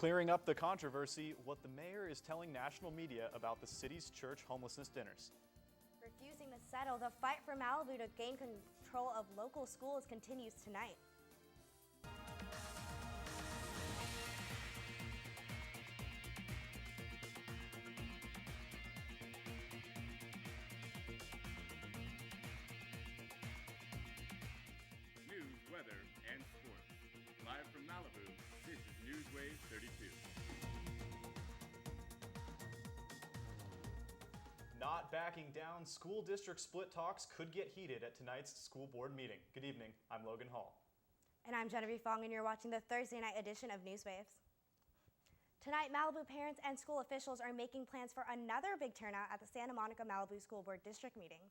Clearing up the controversy, what the mayor is telling national media about the city's church homelessness dinners. Refusing to settle, the fight for Malibu to gain control of local schools continues tonight. News, weather, and sports. Live from Malibu, this is NewsWaves 32. Not backing down, school district split talks could get heated at tonight's school board meeting. Good evening, I'm Logan Hall. And I'm Jennevieve Fong, and you're watching the Thursday night edition of NewsWaves. Tonight, Malibu parents and school officials are making plans for another big turnout at the Santa Monica Malibu School Board District meeting.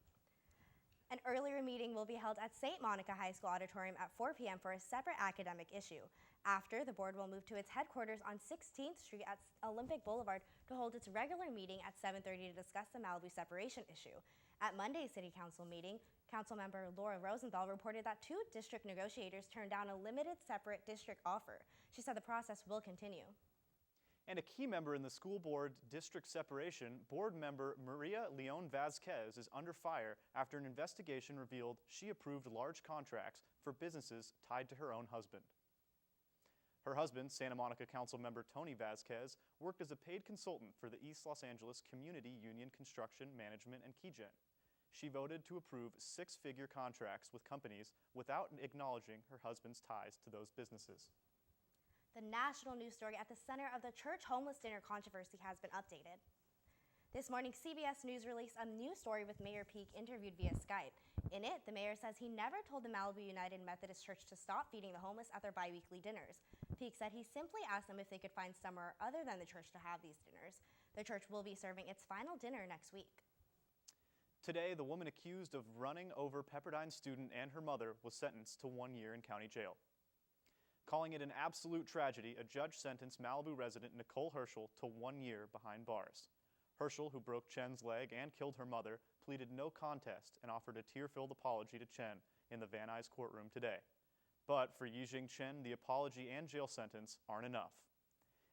An earlier meeting will be held at St. Monica High School Auditorium at 4 p.m. for a separate academic issue. After, the board will move to its headquarters on 16th Street at Olympic Boulevard to hold its regular meeting at 7:30 to discuss the Malibu separation issue. At Monday's City Council meeting, Councilmember Laura Rosenthal reported that 2 district negotiators turned down a limited separate district offer. She said the process will continue. And a key member in the school board district separation, board member Maria Leon Vazquez, is under fire after an investigation revealed she approved large contracts for businesses tied to her own husband. Her husband, Santa Monica Council member Tony Vazquez, worked as a paid consultant for the East Los Angeles Community Union Construction Management and KeyGen. She voted to approve 6-figure contracts with companies without acknowledging her husband's ties to those businesses. The national news story at the center of the church homeless dinner controversy has been updated. This morning, CBS News released a news story with Mayor Peak interviewed via Skype. In it, the mayor says he never told the Malibu United Methodist Church to stop feeding the homeless at their bi-weekly dinners. Peak said he simply asked them if they could find somewhere other than the church to have these dinners. The church will be serving its final dinner next week. Today, the woman accused of running over Pepperdine student and her mother was sentenced to 1 year in county jail. Calling it an absolute tragedy, a judge sentenced Malibu resident Nicole Herschel to 1 year behind bars. Herschel, who broke Chen's leg and killed her mother, pleaded no contest and offered a tear-filled apology to Chen in the Van Nuys courtroom today. But for Yijing Chen, the apology and jail sentence aren't enough.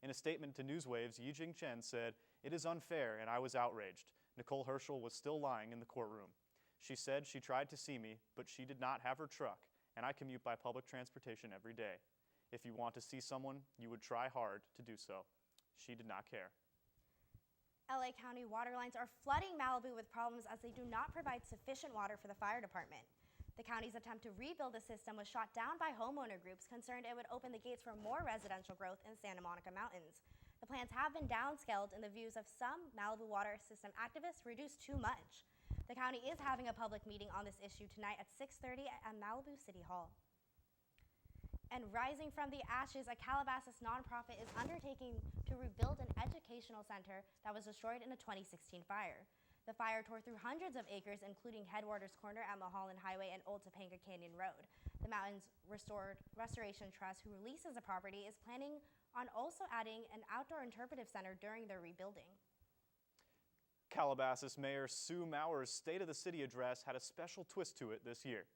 In a statement to NewsWaves, Yijing Chen said, "It is unfair and I was outraged. Nicole Herschel was still lying in the courtroom. She said she tried to see me, but she did not have her truck, and I commute by public transportation every day. If you want to see someone, you would try hard to do so." She did not care. LA County water lines are flooding Malibu with problems as they do not provide sufficient water for the fire department. The county's attempt to rebuild the system was shot down by homeowner groups concerned it would open the gates for more residential growth in Santa Monica Mountains. The plans have been downscaled and the views of some Malibu water system activists reduced too much. The county is having a public meeting on this issue tonight at 6:30 at Malibu City Hall. And rising from the ashes, a Calabasas nonprofit is undertaking to rebuild an educational center that was destroyed in a 2016 fire. The fire tore through hundreds of acres, including Headwaters Corner at Mulholland Highway and Old Topanga Canyon Road. The Mountains Restoration Trust, who releases the property, is planning on also adding an outdoor interpretive center during their rebuilding. Calabasas Mayor Sue Maurer's State of the City address had a special twist to it this year.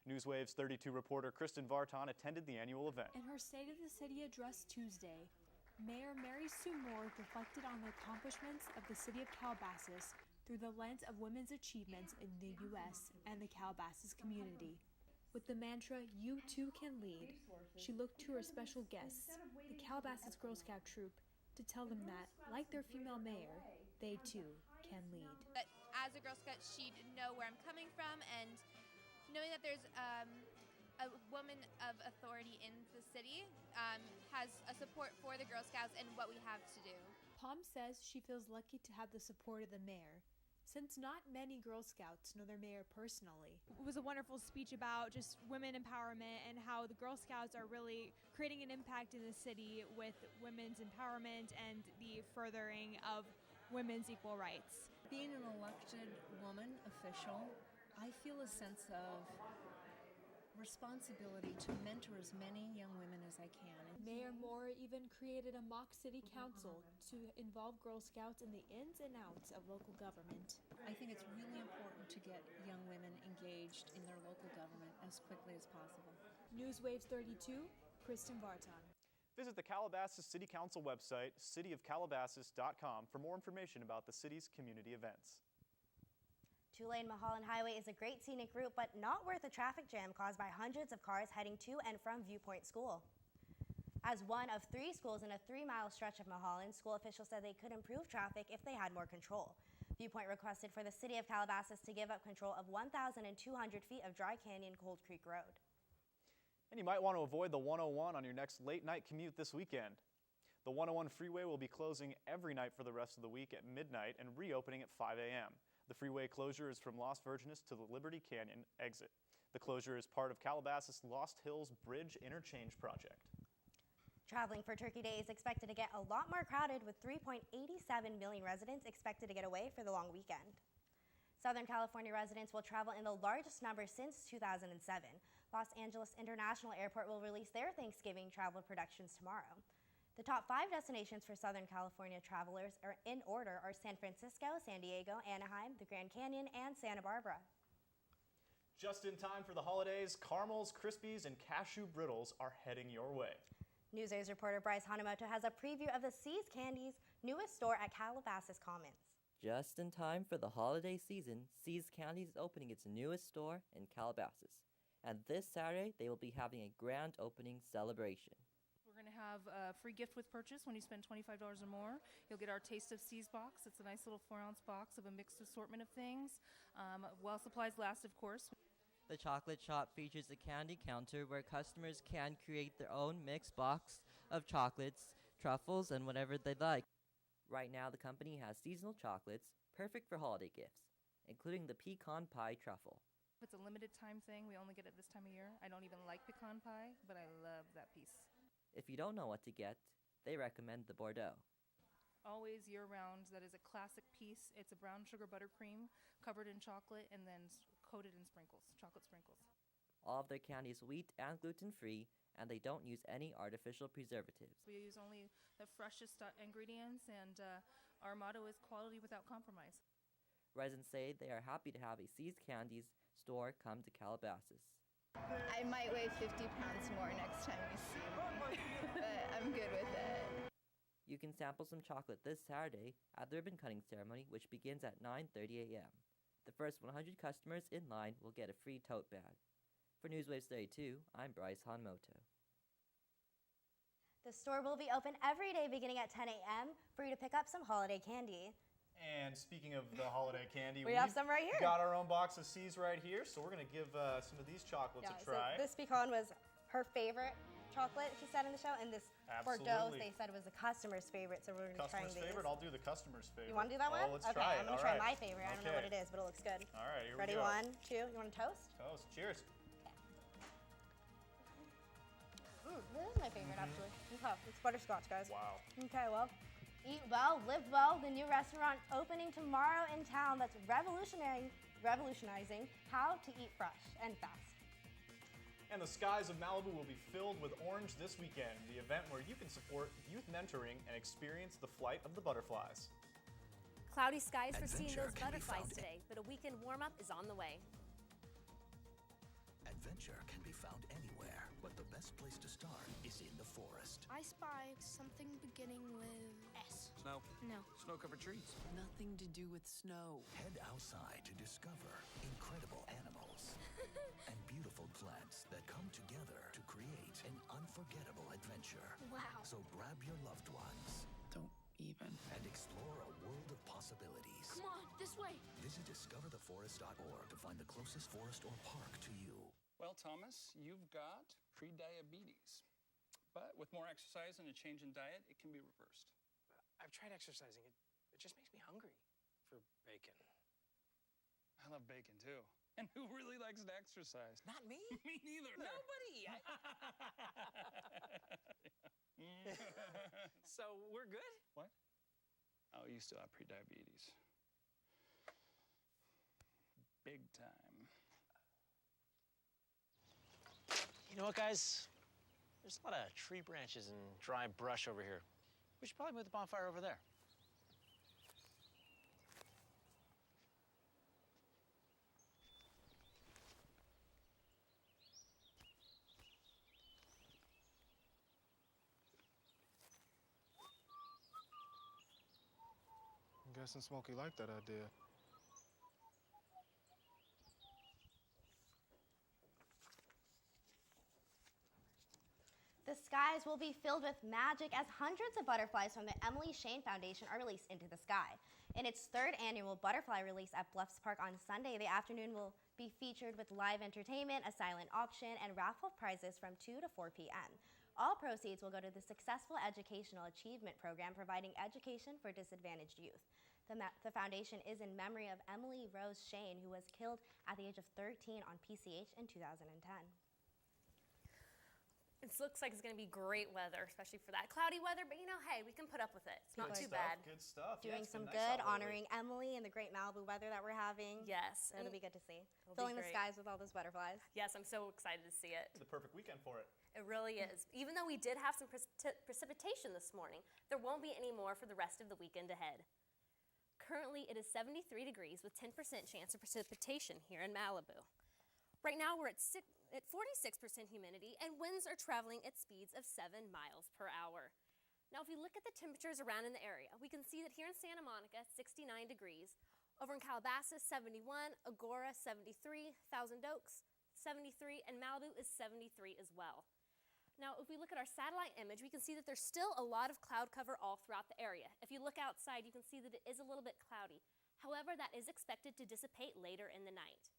NewsWaves 32 reporter Kristen Vartan attended the annual event. In her State of the City address Tuesday, Mayor Mary Sue Moore reflected on the accomplishments of the city of Calabasas through the lens of women's achievements in the U.S. and the Calabasas community. With the mantra, "You too can lead," she looked to her special guests, the Calabasas Girl Scout troop, to tell them that, like their female mayor, they too can lead. But as a Girl Scout, she'd know where I'm coming from, and knowing that there's a woman of authority in the city has a support for the Girl Scouts and what we have to do. Palm says she feels lucky to have the support of the mayor, since not many Girl Scouts know their mayor personally. It was a wonderful speech about just women empowerment and how the Girl Scouts are really creating an impact in the city with women's empowerment and the furthering of women's equal rights. Being an elected woman official, I feel a sense of responsibility to mentor as many young women as I can. Mayor Moore even created a mock city council to involve Girl Scouts in the ins and outs of local government. I think it's really important to get young women engaged in their local government as quickly as possible. NewsWaves 32, Kristen Vartan. Visit the Calabasas City Council website, cityofcalabasas.com, for more information about the city's community events. Two-lane Mulholland Highway is a great scenic route, but not worth a traffic jam caused by hundreds of cars heading to and from Viewpoint School. As one of 3 schools in a 3-mile stretch of Mulholland, school officials said they could improve traffic if they had more control. Viewpoint requested for the city of Calabasas to give up control of 1,200 feet of Dry Canyon Cold Creek Road. And you might want to avoid the 101 on your next late-night commute this weekend. The 101 freeway will be closing every night for the rest of the week at midnight and reopening at 5 a.m. The freeway closure is from Las Virgenes to the Liberty Canyon exit. The closure is part of Calabasas Lost Hills Bridge Interchange project. Traveling for Turkey Day is expected to get a lot more crowded, with 3.87 million residents expected to get away for the long weekend. Southern California residents will travel in the largest number since 2007. Los Angeles International Airport will release their Thanksgiving travel productions tomorrow. The top 5 destinations for Southern California travelers are in order are San Francisco, San Diego, Anaheim, the Grand Canyon, and Santa Barbara. Just in time for the holidays, caramels, Krispies, and cashew brittles are heading your way. NewsWaves reporter Bryce Hanamoto has a preview of the See's Candy's newest store at Calabasas Commons. Just in time for the holiday season, See's Candy is opening its newest store in Calabasas. And this Saturday, they will be having a grand opening celebration. We're going to have a free gift with purchase when you spend $25 or more. You'll get our Taste of Seas box. It's a nice little 4-ounce box of a mixed assortment of things. While supplies last, of course. The chocolate shop features a candy counter where customers can create their own mixed box of chocolates, truffles, and whatever they'd like. Right now, the company has seasonal chocolates, perfect for holiday gifts, including the pecan pie truffle. It's a limited time thing. We only get it this time of year. I don't even like pecan pie, but I love that piece. If you don't know what to get, they recommend the Bordeaux. Always year-round. That is a classic piece. It's a brown sugar buttercream covered in chocolate and then coated in sprinkles, chocolate sprinkles. All of their candy is wheat and gluten-free, and they don't use any artificial preservatives. We use only the freshest ingredients, and our motto is quality without compromise. Residents say they are happy to have a See's Candies store come to Calabasas. I might weigh 50 pounds more next time you see me, but I'm good with it. You can sample some chocolate this Saturday at the ribbon cutting ceremony, which begins at 9:30 a.m. The first 100 customers in line will get a free tote bag. For NewsWaves 32, I'm Bryce Hanamoto. The store will be open every day beginning at 10 a.m. for you to pick up some holiday candy. And speaking of the holiday candy, we have some right here. Got our own box of See's right here, so we're going to give some of these chocolates a try. So this pecan was her favorite chocolate, she said in the show, and this Bordeaux, they said, was the customer's favorite, so we're going to try these. Customer's favorite? I'll do the customer's favorite. You want to do that one? Oh, let's try it. Okay, I'm going to try my favorite. I don't know what it is, but it looks good. All right, here Ready, we go. 1, 2. You want to toast? Toast. Cheers. This is my favorite, actually. Okay, it's butterscotch, guys. Wow. Okay, well, eat well, live well. The new restaurant opening tomorrow in town that's revolutionizing how to eat fresh and fast. And the skies of Malibu will be filled with orange this weekend, the event where you can support youth mentoring and experience the flight of the butterflies. Cloudy skies for seeing those butterflies today, but a weekend warm-up is on the way. Adventure can be found anywhere, but the best place to start is in the forest. I spy something beginning with S. Snow? No. Snow-covered trees? Nothing to do with snow. Head outside to discover incredible animals and beautiful plants that come together to create an unforgettable adventure. Wow. So grab your loved ones. Don't even. And explore a world of possibilities. Come on, this way. Visit discovertheforest.org to find the closest forest or park to you. Well, Thomas, you've got pre-diabetes. But with more exercise and a change in diet, it can be reversed. I've tried exercising. It just makes me hungry for bacon. I love bacon, too. And who really likes to exercise? Not me. Me neither. Nobody. So we're good? What? Oh, you still have pre-diabetes. Big time. You know what, guys? There's a lot of tree branches and dry brush over here. We should probably move the bonfire over there. guessing Smokey liked that idea. The skies will be filled with magic as hundreds of butterflies from the Emily Shane Foundation are released into the sky. In its third annual butterfly release at Bluffs Park on Sunday, the afternoon will be featured with live entertainment, a silent auction, and raffle prizes from 2 to 4 p.m. All proceeds will go to the Successful Educational Achievement Program, providing education for disadvantaged youth. The foundation is in memory of Emily Rose Shane, who was killed at the age of 13 on PCH in 2010. It looks like it's going to be great weather, especially for that cloudy weather, but hey, we can put up with it. It's not too bad. Good stuff. Doing some good, honoring Emily and the great Malibu weather that we're having. Yes. It'll be good to see. It'll Filling be the great. skies with all those butterflies. Yes, I'm so excited to see it. The perfect weekend for it. It really is. Even though we did have some precipitation this morning, there won't be any more for the rest of the weekend ahead. Currently, it is 73 degrees with 10% chance of precipitation here in Malibu. Right now, we're at 46% humidity, and winds are traveling at speeds of 7 miles per hour. Now, if we look at the temperatures around in the area, we can see that here in Santa Monica, 69 degrees. Over in Calabasas, 71, Agora, 73, Thousand Oaks, 73, and Malibu is 73 as well. Now, if we look at our satellite image, we can see that there's still a lot of cloud cover all throughout the area. If you look outside, you can see that it is a little bit cloudy. However, that is expected to dissipate later in the night.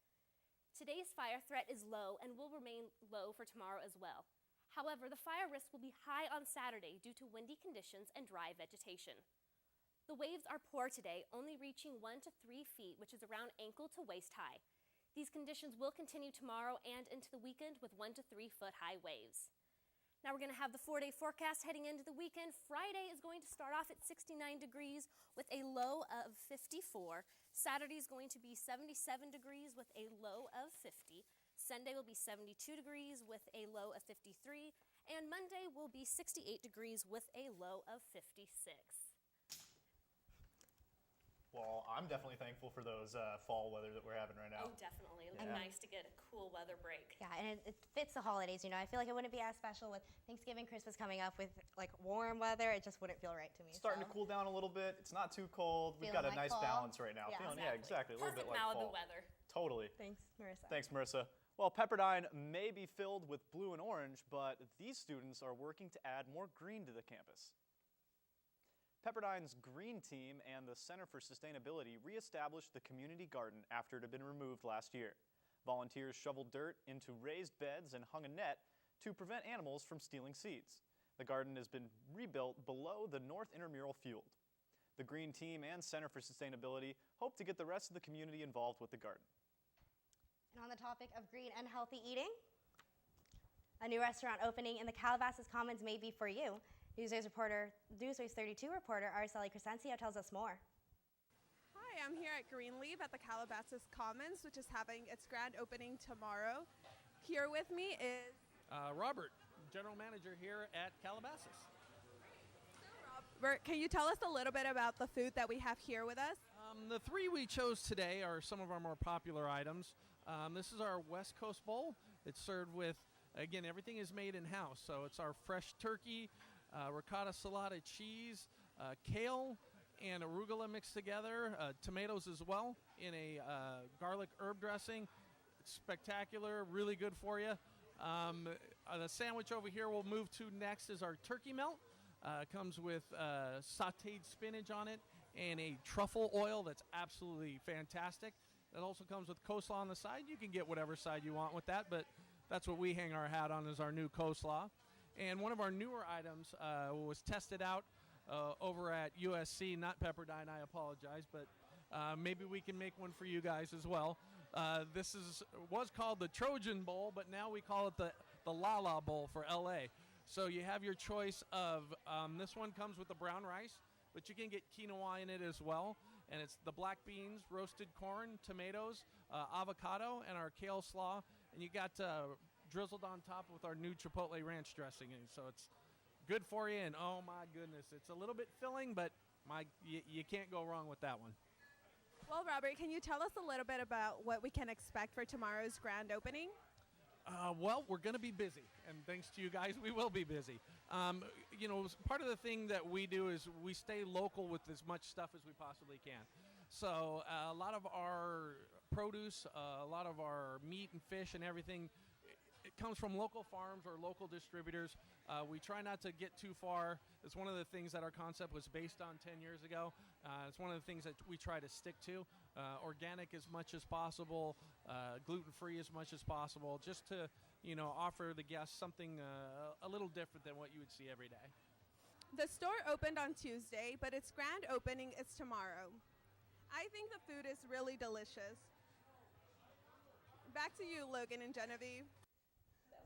Today's fire threat is low and will remain low for tomorrow as well. However, the fire risk will be high on Saturday due to windy conditions and dry vegetation. The waves are poor today, only reaching 1 to 3 feet, which is around ankle to waist high. These conditions will continue tomorrow and into the weekend with 1 to 3 foot high waves. Now we're going to have the 4-day forecast heading into the weekend. Friday is going to start off at 69 degrees with a low of 54. Saturday is going to be 77 degrees with a low of 50. Sunday will be 72 degrees with a low of 53. And Monday will be 68 degrees with a low of 56. Well, I'm definitely thankful for those fall weather that we're having right now. Oh, definitely. It'll be nice to get a cool weather break. Yeah, and it fits the holidays, I feel like it wouldn't be as special with Thanksgiving, Christmas coming up with warm weather. It just wouldn't feel right to me. Starting to cool down a little bit. It's not too cold. We've got a nice balance right now. Yeah, exactly. A little bit Perfect like Malibu fall. weather. Totally. Thanks, Marissa. Thanks, Marissa. Well, Pepperdine may be filled with blue and orange, but these students are working to add more green to the campus. Pepperdine's Green Team and the Center for Sustainability reestablished the community garden after it had been removed last year. Volunteers shoveled dirt into raised beds and hung a net to prevent animals from stealing seeds. The garden has been rebuilt below the North Intramural Field. The Green Team and Center for Sustainability hope to get the rest of the community involved with the garden. And on the topic of green and healthy eating, a new restaurant opening in the Calabasas Commons may be for you. NewsWaves 32 reporter Araceli Crescencio tells us more. Hi, I'm here at Greenleaf at the Calabasas Commons, which is having its grand opening tomorrow. Here with me is Robert, General Manager here at Calabasas. Robert, can you tell us a little bit about the food that we have here with us? The three we chose today are some of our more popular items. This is our West Coast Bowl. It's served with, again, everything is made in-house. So it's our fresh turkey, ricotta salata cheese, kale, and arugula mixed together, tomatoes as well in a garlic herb dressing. It's spectacular, really good for you. The sandwich over here we'll move to next is our turkey melt. Comes with sauteed spinach on it and a truffle oil that's absolutely fantastic. It also comes with coleslaw on the side. You can get whatever side you want with that, but that's what we hang our hat on is our new coleslaw. And one of our newer items was tested out over at USC, not Pepperdine, I apologize, but maybe we can make one for you guys as well. This was called the Trojan Bowl, but now we call it the Lala Bowl for LA. So you have your choice of, this one comes with the brown rice, but you can get quinoa in it as well. And it's the black beans, roasted corn, tomatoes, avocado, and our kale slaw. And you got drizzled on top with our new Chipotle ranch dressing. And so it's good for you, and oh my goodness, it's a little bit filling, but you can't go wrong with that one. Well, Robert, can you tell us a little bit about what we can expect for tomorrow's grand opening? Well, we're going to be busy, and thanks to you guys, we will be busy. Part of the thing that we do is we stay local with as much stuff as we possibly can. So a lot of our produce, a lot of our meat and fish and everything, it comes from local farms or local distributors. We try not to get too far. It's one of the things that our concept was based on 10 years ago. It's one of the things that we try to stick to. Organic as much as possible, gluten-free as much as possible, just to, offer the guests something a little different than what you would see every day. The store opened on Tuesday, but its grand opening is tomorrow. I think the food is really delicious. Back to you, Logan and Jennevieve. I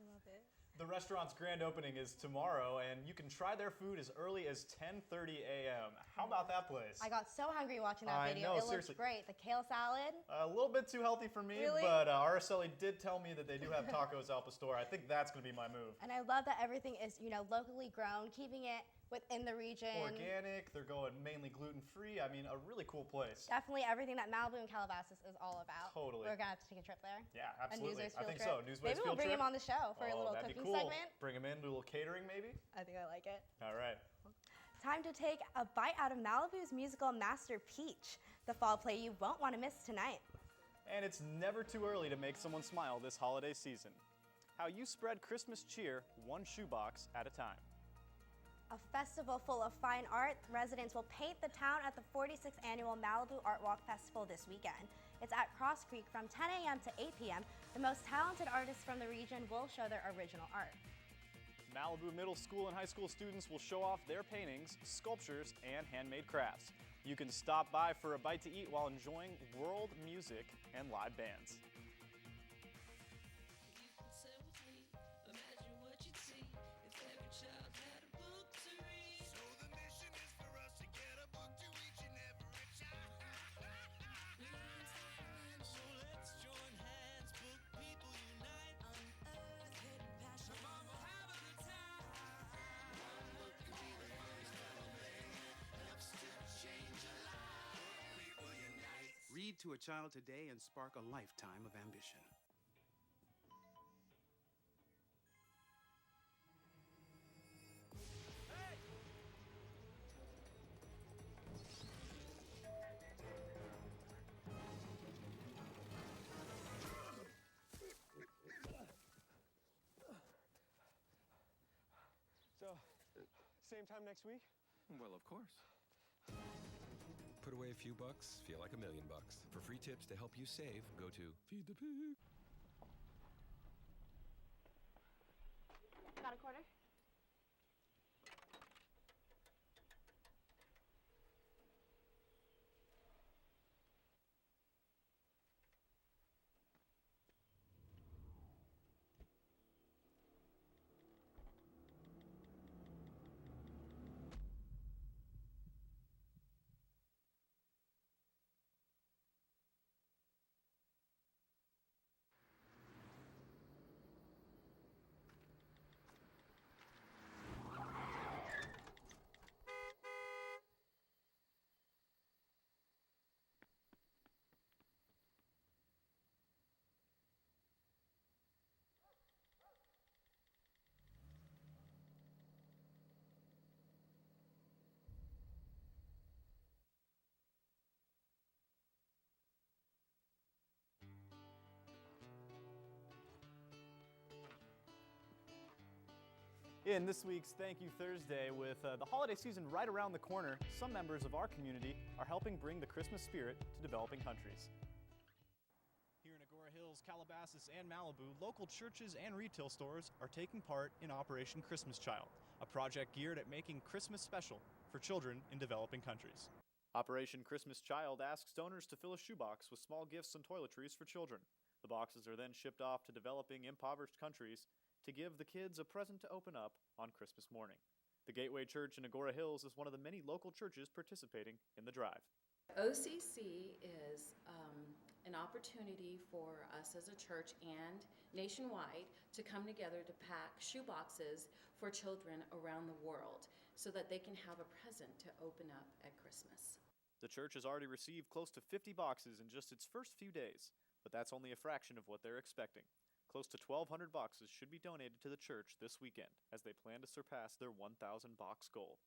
love it. The restaurant's grand opening is tomorrow, and you can try their food as early as 10:30 a.m. How about that place? I got so hungry watching that I video. know, It seriously. looks great. The kale salad. A little bit too healthy for me, Really? but Araceli did tell me that they do have tacos al pastor. I think that's going to be my move. And I love that everything is, locally grown, keeping it within the region. Organic, they're going mainly gluten-free. I mean, a really cool place. Definitely everything that Malibu and Calabasas is all about. Totally. We're going to have to take a trip there. Yeah, absolutely. A NewsWaves field I think trip. so. NewsWaves Maybe we'll field bring trip. him on the show for a little that'd be cooking cool. segment. Bring him in, do a little catering maybe. I think I like it. All right. Time to take a bite out of Malibu's musical master Peach, the fall play you won't want to miss tonight. And it's never too early to make someone smile this holiday season. How you spread Christmas cheer one shoebox at a time. A festival full of fine art, residents will paint the town at the 46th annual Malibu Art Walk Festival this weekend. It's at Cross Creek from 10 a.m. to 8 p.m. The most talented artists from the region will show their original art. Malibu middle school and high school students will show off their paintings, sculptures, and handmade crafts. You can stop by for a bite to eat while enjoying world music and live bands. Read to a child today and spark a lifetime of ambition. So, same time next week? Well, of course. Put away a few bucks, feel like $1 million. For free tips to help you save, go to Feed the Pig. Got a quarter? In this week's Thank You Thursday, with the holiday season right around the corner, some members of our community are helping bring the Christmas spirit to developing countries. Here in Agora Hills, Calabasas, and Malibu, local churches and retail stores are taking part in Operation Christmas Child, a project geared at making Christmas special for children in developing countries. Operation Christmas Child asks donors to fill a shoebox with small gifts and toiletries for children. The boxes are then shipped off to developing, impoverished countries to give the kids a present to open up on Christmas morning. The Gateway Church in Agora Hills is one of the many local churches participating in the drive. OCC is an opportunity for us as a church and nationwide to come together to pack shoe boxes for children around the world so that they can have a present to open up at Christmas. The church has already received close to 50 boxes in just its first few days. But that's only a fraction of what they're expecting. Close to 1,200 boxes should be donated to the church this weekend, as they plan to surpass their 1,000 box goal.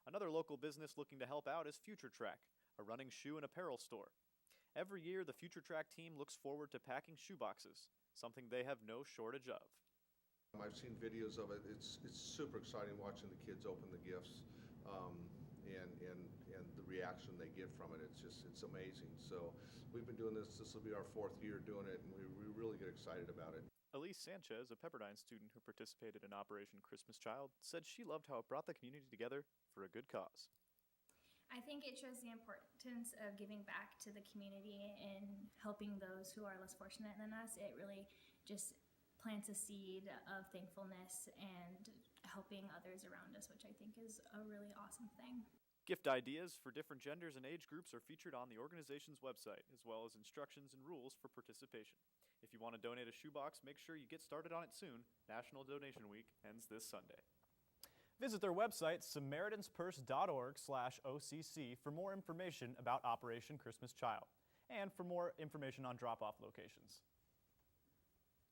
Another local business looking to help out is Future Track, a running shoe and apparel store. Every year, the Future Track team looks forward to packing shoe boxes, something they have no shortage of. I've seen videos of it. It's super exciting watching the kids open the gifts and the reaction they get from it. It's amazing. So we've been doing this. This will be our 4th year doing it, and we really get excited about it. Elise Sanchez, a Pepperdine student who participated in Operation Christmas Child, said she loved how it brought the community together for a good cause. I think it shows the importance of giving back to the community and helping those who are less fortunate than us. It really just plants a seed of thankfulness and helping others around us, which I think is a really awesome thing. Gift ideas for different genders and age groups are featured on the organization's website, as well as instructions and rules for participation. If you want to donate a shoebox, make sure you get started on it soon. National Donation Week ends this Sunday. Visit their website, SamaritansPurse.org/OCC, for more information about Operation Christmas Child and for more information on drop-off locations.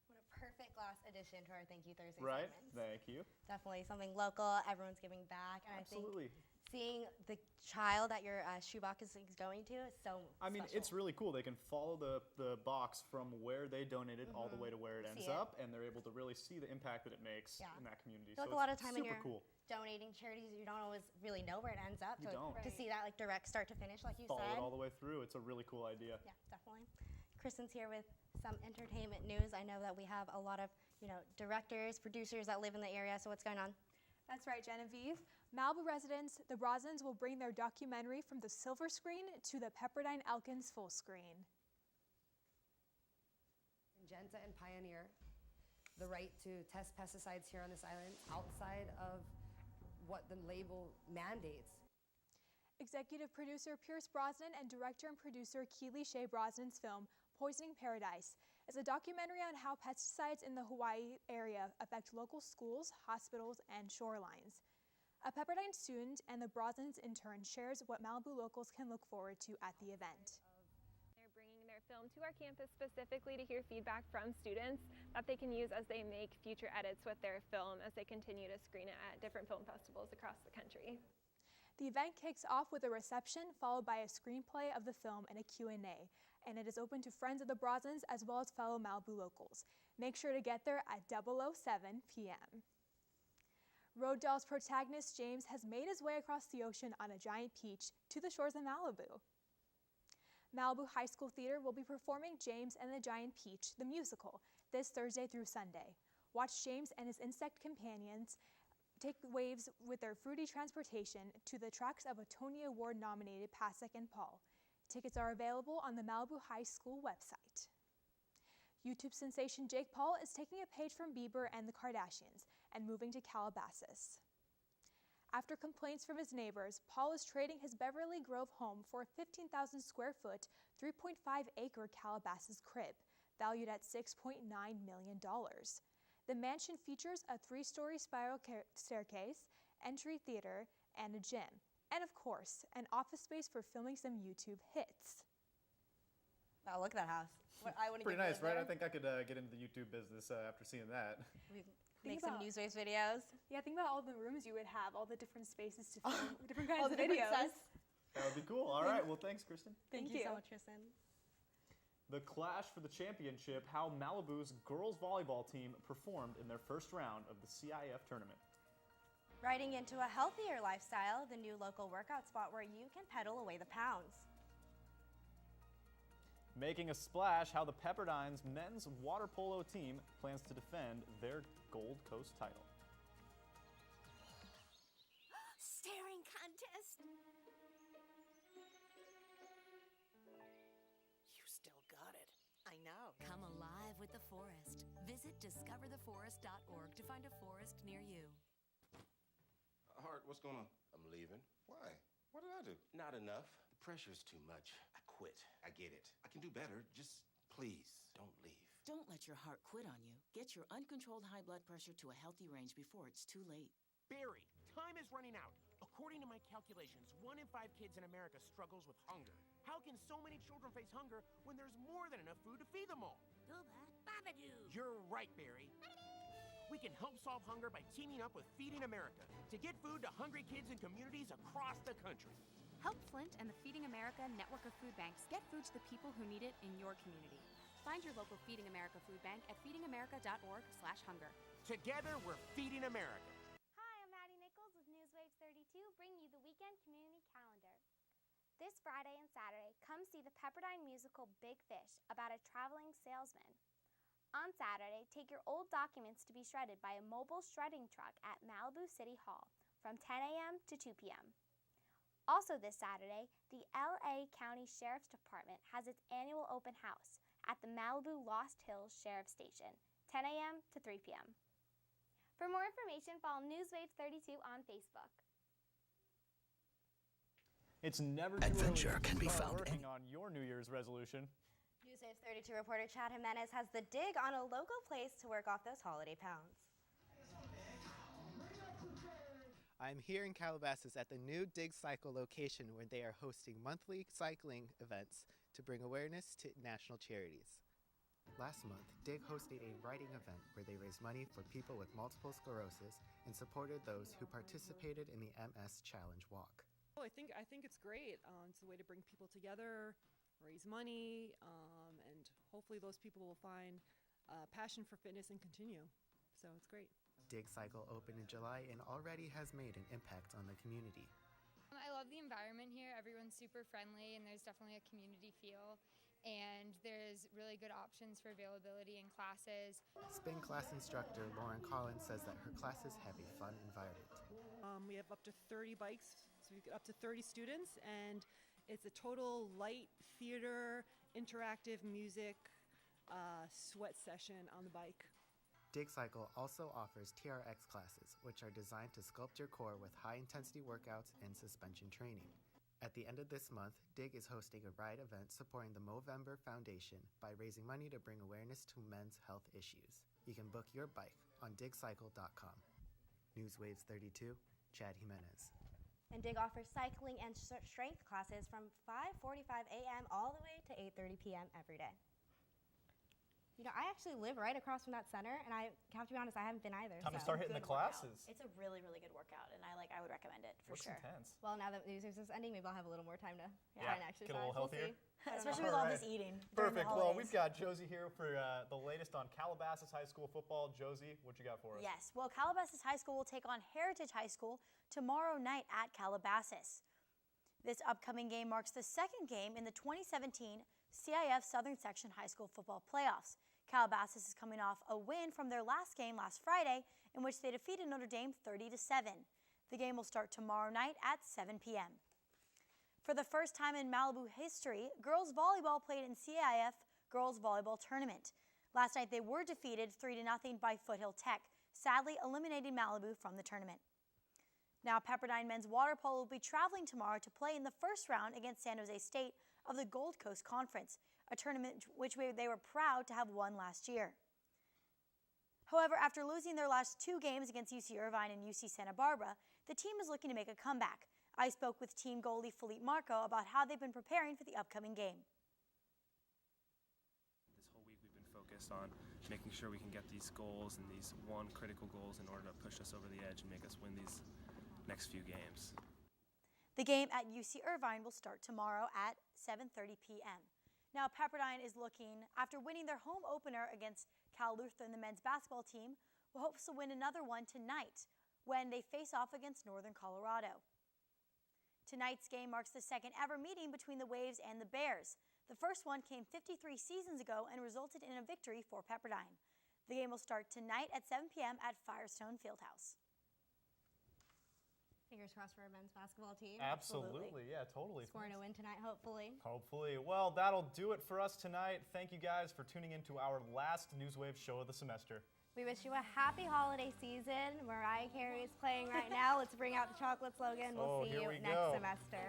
What a perfect last addition to our Thank You Thursday Right? segments. Thank you. Definitely something local. Everyone's giving back. And Absolutely. I think seeing the child that your shoebox is going to is so special. It's really cool. They can follow the box from where they donated all the way to where it ends up, and they're able to really see the impact that it makes in that community. I feel like So a lot of time when super you're cool. donating charities, you don't always really know where it ends up. You don't. To see that like direct start to finish, like you Follow said. it all the way through. It's a really cool idea. Yeah, definitely. Kristen's here with some entertainment news. I know that we have a lot of, directors, producers that live in the area. So what's going on? That's right, Jennevieve. Malibu residents, the Brosnans, will bring their documentary from the silver screen to the Pepperdine Elkins full screen. Syngenta and Pioneer the right to test pesticides here on this island outside of what the label mandates. Executive producer Pierce Brosnan and director and producer Keely Shea Brosnan's film, Poisoning Paradise, is a documentary on how pesticides in the Hawaii area affect local schools, hospitals, and shorelines. A Pepperdine student and the Brosnans intern shares what Malibu locals can look forward to at the event. They're bringing their film to our campus specifically to hear feedback from students that they can use as they make future edits with their film as they continue to screen it at different film festivals across the country. The event kicks off with a reception followed by a screenplay of the film and a Q&A, and it is open to friends of the Brosnans as well as fellow Malibu locals. Make sure to get there at 007 p.m. Road Doll's protagonist James has made his way across the ocean on a giant peach to the shores of Malibu. Malibu High School Theater will be performing James and the Giant Peach, the musical, this Thursday through Sunday. Watch James and his insect companions take waves with their fruity transportation to the tracks of a Tony Award-nominated Pasek and Paul. Tickets are available on the Malibu High School website. YouTube sensation Jake Paul is taking a page from Bieber and the Kardashians and moving to Calabasas. After complaints from his neighbors, Paul is trading his Beverly Grove home for a 15,000 square foot, 3.5 acre Calabasas crib, valued at $6.9 million. The mansion features a 3-story spiral staircase, entry theater, and a gym. And of course, an office space for filming some YouTube hits. Wow, look at that house. I want to Pretty nice, right? I think I could get into the YouTube business after seeing that. Make some NewsWaves videos. Yeah, think about all the rooms you would have, all the different spaces to film different kinds all of the different videos. sets. That would be cool. All right. Well, thanks, Kristen. Thank you so much, Kristen. The clash for the championship, how Malibu's girls volleyball team performed in their first round of the CIF tournament. Riding into a healthier lifestyle, the new local workout spot where you can pedal away the pounds. Making a splash, how the Pepperdine's men's water polo team plans to defend their Gold Coast title. Staring contest. You still got it. I know. Come alive with the forest. Visit discovertheforest.org to find a forest near you. Hart, what's going on? I'm leaving. Why? What did I do? Not enough. The pressure's too much. I quit. I get it. I can do better. Just please don't leave. Don't let your heart quit on you. Get your uncontrolled high blood pressure to a healthy range before it's too late. Barry, time is running out. According to my calculations, 1 in 5 kids in America struggles with hunger. How can so many children face hunger when there's more than enough food to feed them all? You're right, Barry. We can help solve hunger by teaming up with Feeding America to get food to hungry kids in communities across the country. Help Flint and the Feeding America network of food banks get food to the people who need it in your community. Find your local Feeding America food bank at feedingamerica.org/hunger. Together, we're Feeding America. Hi, I'm Maddie Nichols with NewsWaves 32, bringing you the weekend community calendar. This Friday and Saturday, come see the Pepperdine musical Big Fish about a traveling salesman. On Saturday, take your old documents to be shredded by a mobile shredding truck at Malibu City Hall from 10 a.m. to 2 p.m. Also this Saturday, the LA County Sheriff's Department has its annual open house at the Malibu Lost Hills Sheriff Station, 10 a.m. to 3 p.m. For more information, follow NewsWaves 32 on Facebook. It's never too Adventure early can to be start found working on your New Year's resolution. NewsWaves 32 reporter Chad Jimenez has the dig on a local place to work off those holiday pounds. I'm here in Calabasas at the new Dig Cycle location where they are hosting monthly cycling events to bring awareness to national charities. Last month, Dig hosted a writing event where they raised money for people with multiple sclerosis and supported those who participated in the MS Challenge Walk. I think it's great. It's a way to bring people together, raise money, and hopefully those people will find passion for fitness and continue. So it's great. Dig Cycle opened in July and already has made an impact on the community. I love the environment here. Everyone's super friendly and there's definitely a community feel. And there's really good options for availability in classes. Spin class instructor Lauren Collins says that her classes have a fun environment. We have up to 30 bikes, so we get up to 30 students, and it's a total light theater, interactive music, sweat session on the bike. Dig Cycle also offers TRX classes, which are designed to sculpt your core with high-intensity workouts and suspension training. At the end of this month, Dig is hosting a ride event supporting the Movember Foundation by raising money to bring awareness to men's health issues. You can book your bike on digcycle.com. NewsWaves 32, Chad Jimenez. And Dig offers cycling and strength classes from 5:45 a.m. all the way to 8:30 p.m. every day. You know, I actually live right across from that center, and I have to be honest, I haven't been either. Time to start hitting the classes. It's a really, really good workout, and I would recommend it for Looks sure. Intense. Well, now that NewsWaves is ending, maybe I'll have a little more time to try and exercise. Get a little healthier. We'll see. Especially with all this eating. Perfect. Well, we've got Josie here for the latest on Calabasas High School football. Josie, what you got for us? Yes. Well, Calabasas High School will take on Heritage High School tomorrow night at Calabasas. This upcoming game marks the second game in the 2017 CIF Southern Section High School football playoffs. Calabasas is coming off a win from their last game last Friday, in which they defeated Notre Dame 30-7. The game will start tomorrow night at 7 p.m. For the first time in Malibu history, girls volleyball played in CIF Girls Volleyball Tournament. Last night they were defeated 3-0 by Foothill Tech, sadly eliminating Malibu from the tournament. Now Pepperdine men's water polo will be traveling tomorrow to play in the first round against San Jose State of the Gold Coast Conference, a tournament which they were proud to have won last year. However, after losing their last two games against UC Irvine and UC Santa Barbara, the team is looking to make a comeback. I spoke with team goalie Philippe Marco about how they've been preparing for the upcoming game. This whole week we've been focused on making sure we can get these goals and these critical goals in order to push us over the edge and make us win these next few games. The game at UC Irvine will start tomorrow at 7:30 p.m. Now, Pepperdine is looking, after winning their home opener against Cal Lutheran, the men's basketball team, will hope to win another one tonight when they face off against Northern Colorado. Tonight's game marks the second ever meeting between the Waves and the Bears. The first one came 53 seasons ago and resulted in a victory for Pepperdine. The game will start tonight at 7 p.m. at Firestone Fieldhouse. Fingers crossed for our men's basketball team. Absolutely. Yeah, totally. Scoring a win tonight, hopefully. Hopefully. Well, that'll do it for us tonight. Thank you guys for tuning in to our last NewsWaves show of the semester. We wish you a happy holiday season. Mariah Carey is playing right now. Let's bring out the chocolates, Logan. We'll see you next semester.